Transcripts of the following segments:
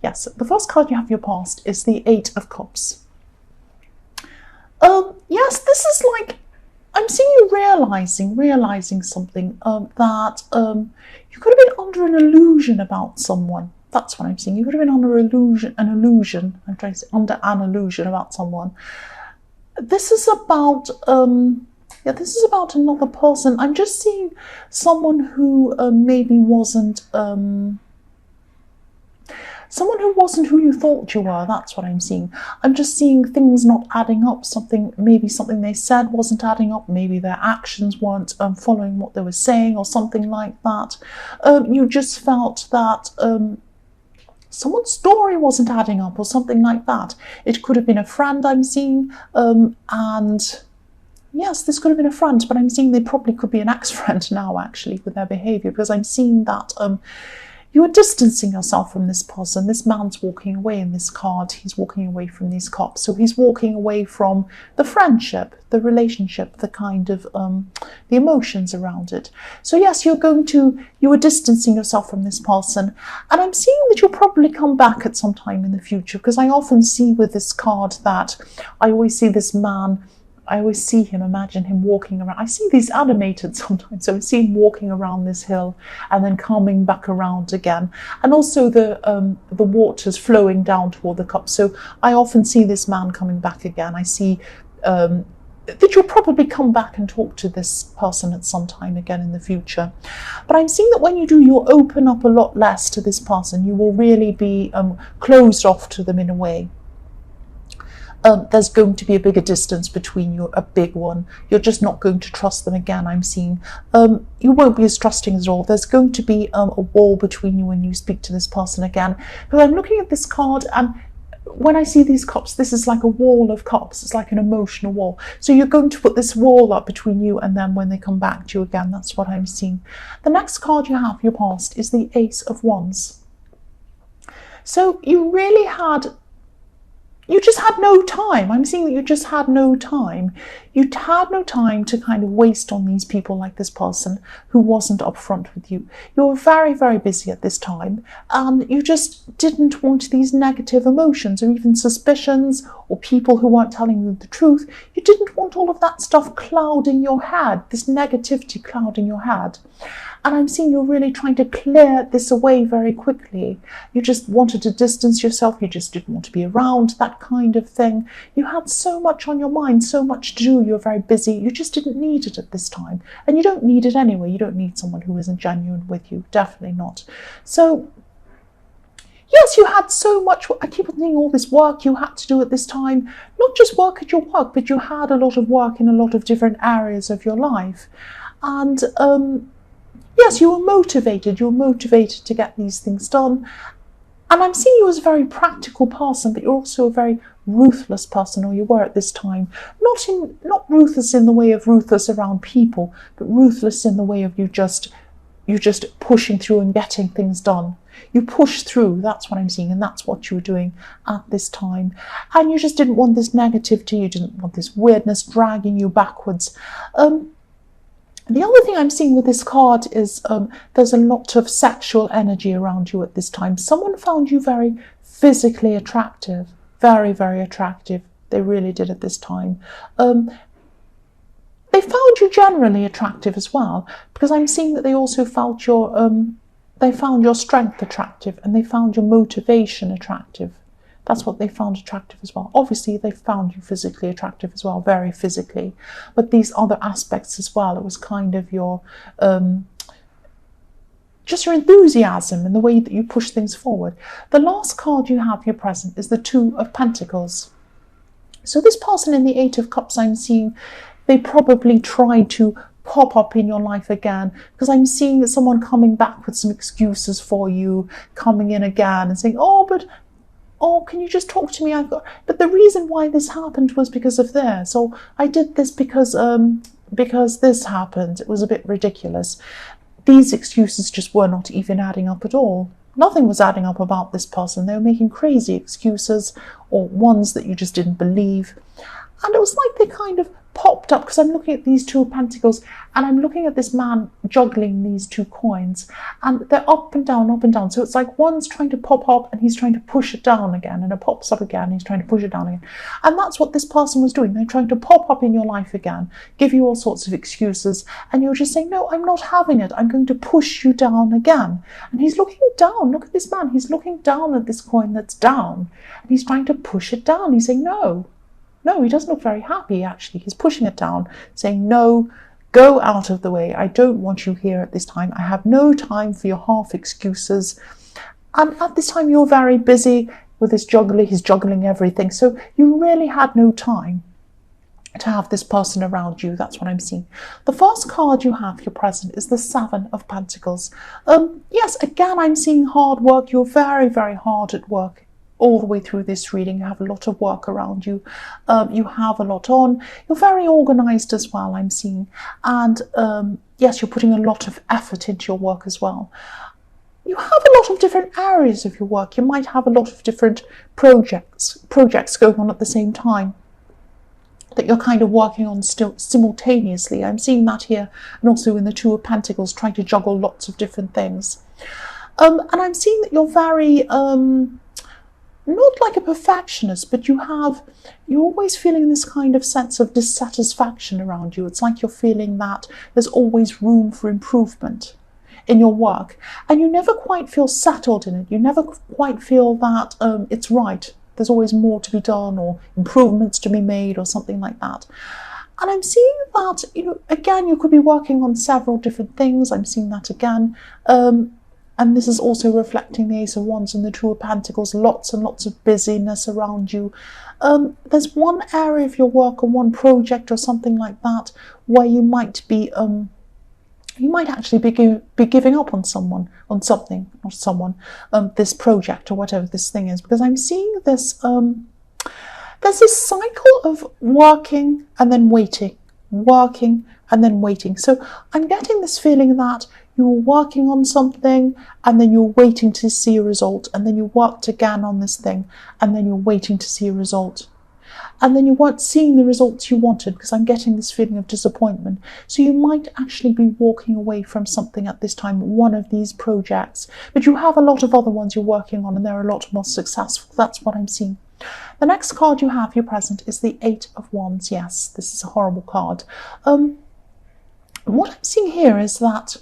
Yes, the first card you have for your past is the Eight of Cups. Yes, this is like, I'm seeing you realizing something, that you could have been under an illusion about someone. That's what I'm seeing. You could have been under an illusion. I'm trying to say under an illusion about someone. This is about, this is about another person. I'm just seeing someone who maybe wasn't, someone who wasn't who you thought you were. That's what I'm seeing. I'm just seeing things not adding up. Maybe something they said wasn't adding up. Maybe their actions weren't following what they were saying, or something like that. You just felt that someone's story wasn't adding up, or something like that. It could have been a friend, I'm seeing, and yes, this could have been a friend, but I'm seeing they probably could be an ex-friend now, actually, with their behaviour, because I'm seeing that you are distancing yourself from this person. This man's walking away in this card. He's walking away from these cups. So he's walking away from the friendship, the relationship, the kind of the emotions around it. So yes, you are distancing yourself from this person. And I'm seeing that you'll probably come back at some time in the future, because I often see with this card that I always see this man, I always see him, imagine him walking around. I see these animated sometimes, so I see him walking around this hill and then coming back around again. And also the water's flowing down toward the cup. So I often see this man coming back again. I see that you'll probably come back and talk to this person at some time again in the future. But I'm seeing that when you do, you'll open up a lot less to this person. You will really be closed off to them in a way. There's going to be a bigger distance between you, a big one. You're just not going to trust them again, I'm seeing. You won't be as trusting at all. There's going to be a wall between you when you speak to this person again. Because I'm looking at this card, and when I see these cups, this is like a wall of cups. It's like an emotional wall. So you're going to put this wall up between you and them when they come back to you again. That's what I'm seeing. The next card you have, your past, is the Ace of Wands. So you just had no time. I'm seeing that you just had no time. You had no time to kind of waste on these people like this person who wasn't upfront with you. You were very, very busy at this time, and you just didn't want these negative emotions or even suspicions or people who weren't telling you the truth. You didn't want all of that stuff clouding your head, this negativity clouding your head. And I'm seeing you're really trying to clear this away very quickly. You just wanted to distance yourself. You just didn't want to be around that kind of thing. You had so much on your mind, so much to do. You're very busy. You just didn't need it at this time. And you don't need it anyway. You don't need someone who isn't genuine with you. Definitely not. So yes, you had so much. I keep on thinking all this work you had to do at this time. Not just work at your work, but you had a lot of work in a lot of different areas of your life. And yes, you were motivated. You were motivated to get these things done. And I'm seeing you as a very practical person, but you're also a very ruthless person, or you were at this time. Not ruthless in the way of ruthless around people, but ruthless in the way of you just pushing through and getting things done. You push through, that's what I'm seeing, and that's what you were doing at this time. And you just didn't want this negativity, you didn't want this weirdness dragging you backwards. The other thing I'm seeing with this card is there's a lot of sexual energy around you at this time. Someone found you very physically attractive, very, very attractive. They really did at this time. They found you generally attractive as well, because I'm seeing that they also found they found your strength attractive, and they found your motivation attractive. That's what they found attractive as well. Obviously, they found you physically attractive as well, very physically. But these other aspects as well, it was kind of your, just your enthusiasm and the way that you push things forward. The last card you have here present is the Two of Pentacles. So this person in the Eight of Cups, I'm seeing, they probably tried to pop up in your life again, because I'm seeing someone coming back with some excuses for you, coming in again and saying, oh, can you just talk to me? But the reason why this happened was because of this. Or I did this because this happened. It was a bit ridiculous. These excuses just were not even adding up at all. Nothing was adding up about this person. They were making crazy excuses, or ones that you just didn't believe. And it was like they kind of popped up because I'm looking at these Two of Pentacles and I'm looking at this man juggling these two coins, and they're up and down, up and down. So it's like one's trying to pop up and he's trying to push it down again, and it pops up again, he's trying to push it down again. And that's what this person was doing. They're trying to pop up in your life again, give you all sorts of excuses, and you're just saying, no, I'm not having it. I'm going to push you down again. And he's looking down. Look at this man. He's looking down at this coin that's down, and he's trying to push it down. He's saying, no, he doesn't look very happy, actually. He's pushing it down, saying, no, go out of the way. I don't want you here at this time. I have no time for your half excuses. And at this time, you're very busy with this juggler. He's juggling everything. So you really had no time to have this person around you. That's what I'm seeing. The first card you have, your present, is the Seven of Pentacles. Yes, again, I'm seeing hard work. You're very, very hard at work. All the way through this reading, you have a lot of work around you. You have a lot on. You're very organized as well, I'm seeing. And yes, you're putting a lot of effort into your work as well. You have a lot of different areas of your work. You might have a lot of different projects going on at the same time that you're kind of working on still simultaneously. I'm seeing that here, and also in the Two of Pentacles, trying to juggle lots of different things. And I'm seeing that you're very not like a perfectionist, but you're always feeling this kind of sense of dissatisfaction around you. It's like you're feeling that there's always room for improvement in your work, and you never quite feel settled in it. You never quite feel that it's right. There's always more to be done, or improvements to be made, or something like that. And I'm seeing that, again, you could be working on several different things. I'm seeing that again. And this is also reflecting the Ace of Wands and the Two of Pentacles, lots and lots of busyness around you. There's one area of your work or one project or something like that where you might be, you might actually be giving up on this project or whatever this thing is, because I'm seeing this, there's this cycle of working and then waiting, working and then waiting. So I'm getting this feeling that you're working on something and then you're waiting to see a result, and then you worked again on this thing and then you're waiting to see a result, and then you weren't seeing the results you wanted, because I'm getting this feeling of disappointment. So you might actually be walking away from something at this time, one of these projects, but you have a lot of other ones you're working on and they're a lot more successful. That's what I'm seeing. The next card you have, your present, is the Eight of Wands. Yes, this is a horrible card. What I'm seeing here is that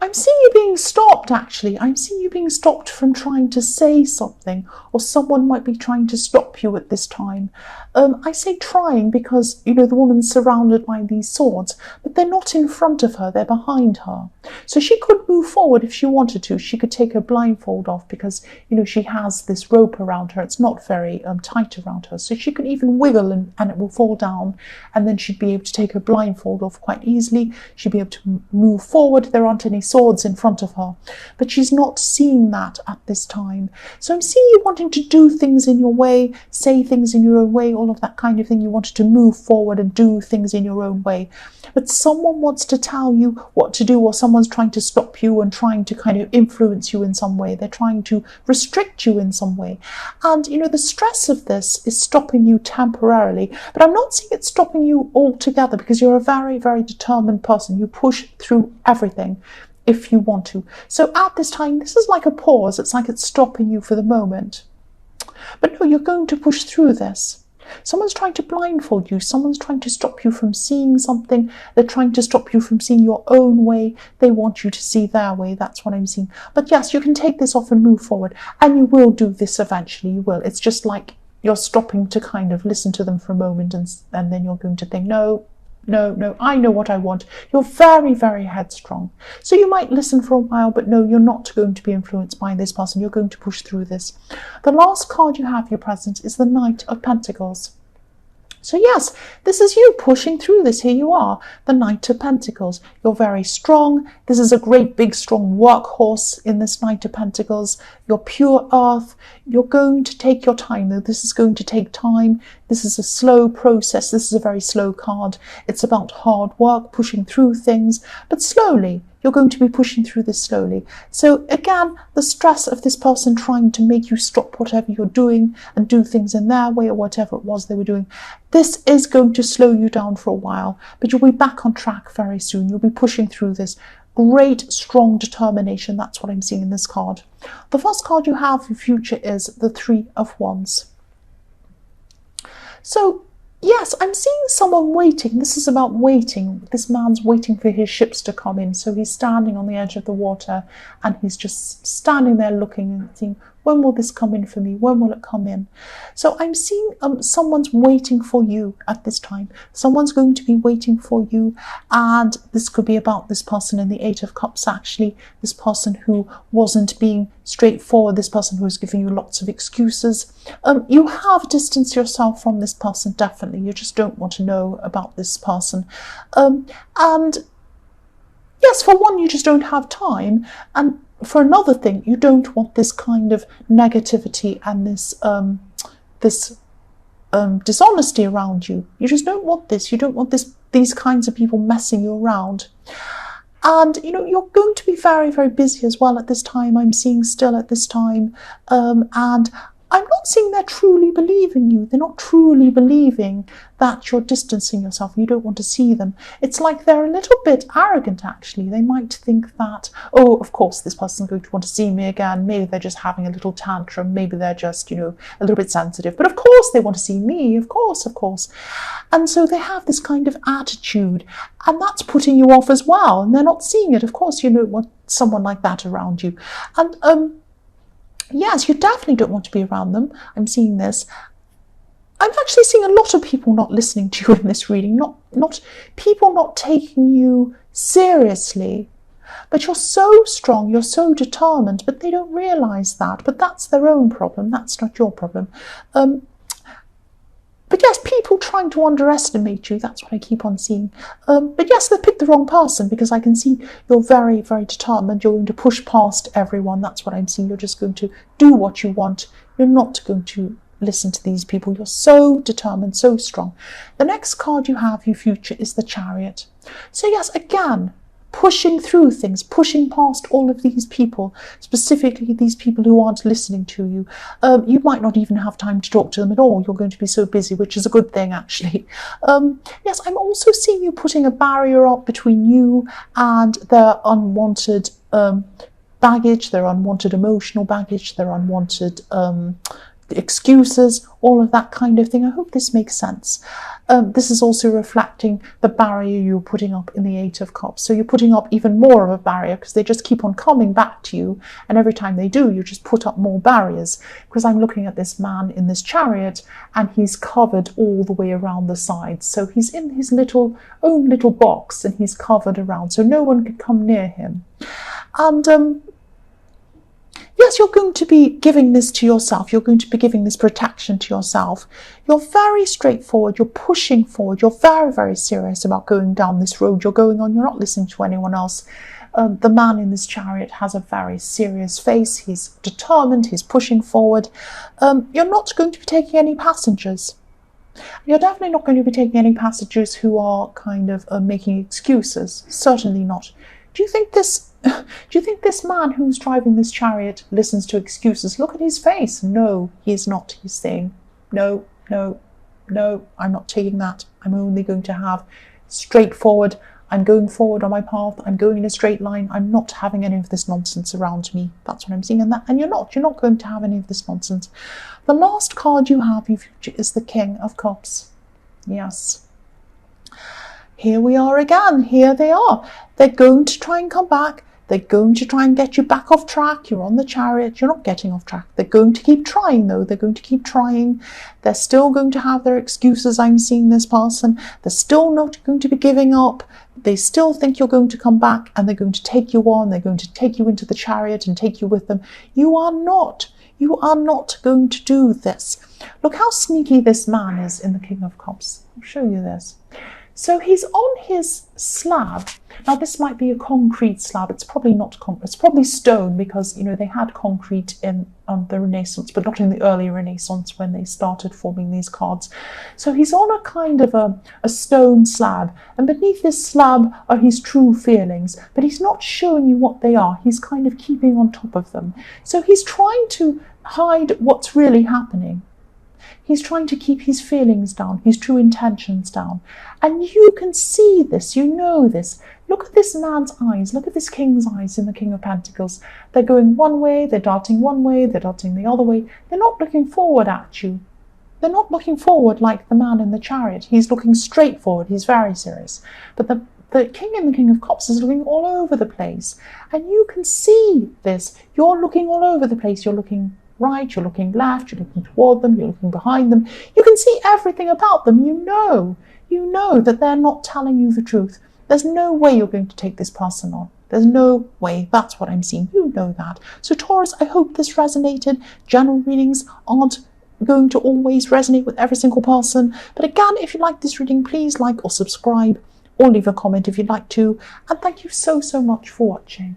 I'm seeing you being stopped, actually. I'm seeing you being stopped from trying to say something, or someone might be trying to stop you at this time. I say trying because, the woman's surrounded by these swords, but they're not in front of her, they're behind her. So she could move forward if she wanted to. She could take her blindfold off because, she has this rope around her. It's not very tight around her. So she could even wiggle and it will fall down, and then she'd be able to take her blindfold off quite easily. She'd be able to move forward. There aren't any swords in front of her, but she's not seeing that at this time. So I'm seeing you wanting to do things in your way, say things in your own way, all of that kind of thing. You wanted to move forward and do things in your own way, but someone wants to tell you what to do, or someone's trying to stop you and trying to kind of influence you in some way. They're trying to restrict you in some way, and the stress of this is stopping you temporarily, but I'm not seeing it stopping you altogether, because you're a very, very determined person. You push through everything if you want to. So at this time, this is like a pause. It's like it's stopping you for the moment. But no, you're going to push through this. Someone's trying to blindfold you. Someone's trying to stop you from seeing something. They're trying to stop you from seeing your own way. They want you to see their way. That's what I'm seeing. But yes, you can take this off and move forward. And you will do this eventually. You will. It's just like you're stopping to kind of listen to them for a moment, and then you're going to think, no, I know what I want. You're very, very headstrong. So you might listen for a while, but no, you're not going to be influenced by this person. You're going to push through this. The last card you have, your present, is the Knight of Pentacles. So yes, this is you pushing through this. Here you are, the Knight of Pentacles. You're very strong. This is a great, big, strong workhorse in this Knight of Pentacles. You're pure earth. You're going to take your time, though. This is going to take time. This is a slow process. This is a very slow card. It's about hard work, pushing through things, but slowly. You're going to be pushing through this slowly. So again, the stress of this person trying to make you stop whatever you're doing and do things in their way or whatever it was they were doing, this is going to slow you down for a while, but you'll be back on track very soon. You'll be pushing through this. Great, strong determination. That's what I'm seeing in this card. The first card you have for future is the Three of Wands. So, yes, I'm seeing someone waiting. This is about waiting. This man's waiting for his ships to come in. So he's standing on the edge of the water and he's just standing there looking and thinking, when will this come in for me? When will it come in? So I'm seeing someone's waiting for you at this time. Someone's going to be waiting for you. And this could be about this person in the Eight of Cups, actually. This person who wasn't being straightforward. This person who was giving you lots of excuses. You have distanced yourself from this person, definitely. You just don't want to know about this person. And yes, for one, you just don't have time. And for another thing, you don't want this kind of negativity and this dishonesty around you. You just don't want this. You don't want these kinds of people messing you around. And, you know, you're going to be very, very busy as well at this time. I'm seeing still at this time. And I'm not seeing they're truly believing you. They're not truly believing that you're distancing yourself. You don't want to see them. It's like they're a little bit arrogant, actually. They might think that, oh, of course, this person's going to want to see me again. Maybe they're just having a little tantrum. Maybe they're just, you know, a little bit sensitive. But of course they want to see me. Of course, of course. And so they have this kind of attitude. And that's putting you off as well. And they're not seeing it. Of course, you don't want someone like that around you. And, yes, you definitely don't want to be around them. I'm seeing this. I'm actually seeing a lot of people not listening to you in this reading, not people not taking you seriously. But you're so strong, you're so determined, but they don't realise that. But that's their own problem. That's not your problem. But yes, people trying to underestimate you, that's what I keep on seeing. But yes, they picked the wrong person, because I can see you're very, very determined. You're going to push past everyone. That's what I'm seeing. You're just going to do what you want. You're not going to listen to these people. You're so determined, so strong. The next card you have, your future, is the Chariot. So yes, again, pushing through things, pushing past all of these people, specifically these people who aren't listening to you. You might not even have time to talk to them at all. You're going to be so busy, which is a good thing, actually. Yes, I'm also seeing you putting a barrier up between you and their unwanted baggage, their unwanted emotional baggage, their unwanted excuses, all of that kind of thing. I hope this makes sense. This is also reflecting the barrier you're putting up in the Eight of Cups. So you're putting up even more of a barrier, because they just keep on coming back to you. And every time they do, you just put up more barriers. Because I'm looking at this man in this chariot, and he's covered all the way around the sides. So he's in his own little box, and he's covered around. So no one can come near him. And yes, you're going to be giving this to yourself. You're going to be giving this protection to yourself. You're very straightforward. You're pushing forward. You're very, very serious about going down this road you're going on. You're not listening to anyone else. The man in this chariot has a very serious face. He's determined. He's pushing forward. You're not going to be taking any passengers. You're definitely not going to be taking any passengers who are kind of making excuses. Certainly not. Do you think this man who's driving this chariot listens to excuses? Look at his face. No, he is not. He's saying, no, no, no, I'm not taking that. I'm only going to have straightforward. I'm going forward on my path. I'm going in a straight line. I'm not having any of this nonsense around me. That's what I'm seeing. And you're not going to have any of this nonsense. The last card you have, your future, is the King of Cups. Yes. Here we are again. Here they are. They're going to try and come back. They're going to try and get you back off track. You're on the chariot. You're not getting off track. They're going to keep trying, though. They're going to keep trying. They're still going to have their excuses. I'm seeing this person. They're still not going to be giving up. They still think you're going to come back, and they're going to take you on. They're going to take you into the chariot and take you with them. You are not. You are not going to do this. Look how sneaky this man is in the King of Cups. I'll show you this. So he's on his slab. Now this might be a concrete slab. It's probably not concrete. It's probably stone, because they had concrete in the Renaissance, but not in the early Renaissance when they started forming these cards. So he's on a kind of a stone slab, and beneath this slab are his true feelings, but he's not showing you what they are. He's kind of keeping on top of them. So he's trying to hide what's really happening. He's trying to keep his feelings down, his true intentions down. And you can see this, you know this. Look at this man's eyes, look at this king's eyes in the King of Pentacles. They're going one way, they're darting one way, they're darting the other way. They're not looking forward at you. They're not looking forward like the man in the chariot. He's looking straight forward, he's very serious. But the king in the King of Cups is looking all over the place. And you can see this. You're looking all over the place. You're looking right, you're looking left, you're looking toward them, you're looking behind them. You can see everything about them. You know that they're not telling you the truth. There's no way you're going to take this person on. There's no way. That's what I'm seeing. You know that. So Taurus, I hope this resonated. General readings aren't going to always resonate with every single person. But again, if you like this reading, please like or subscribe, or leave a comment if you'd like to. And thank you so much for watching.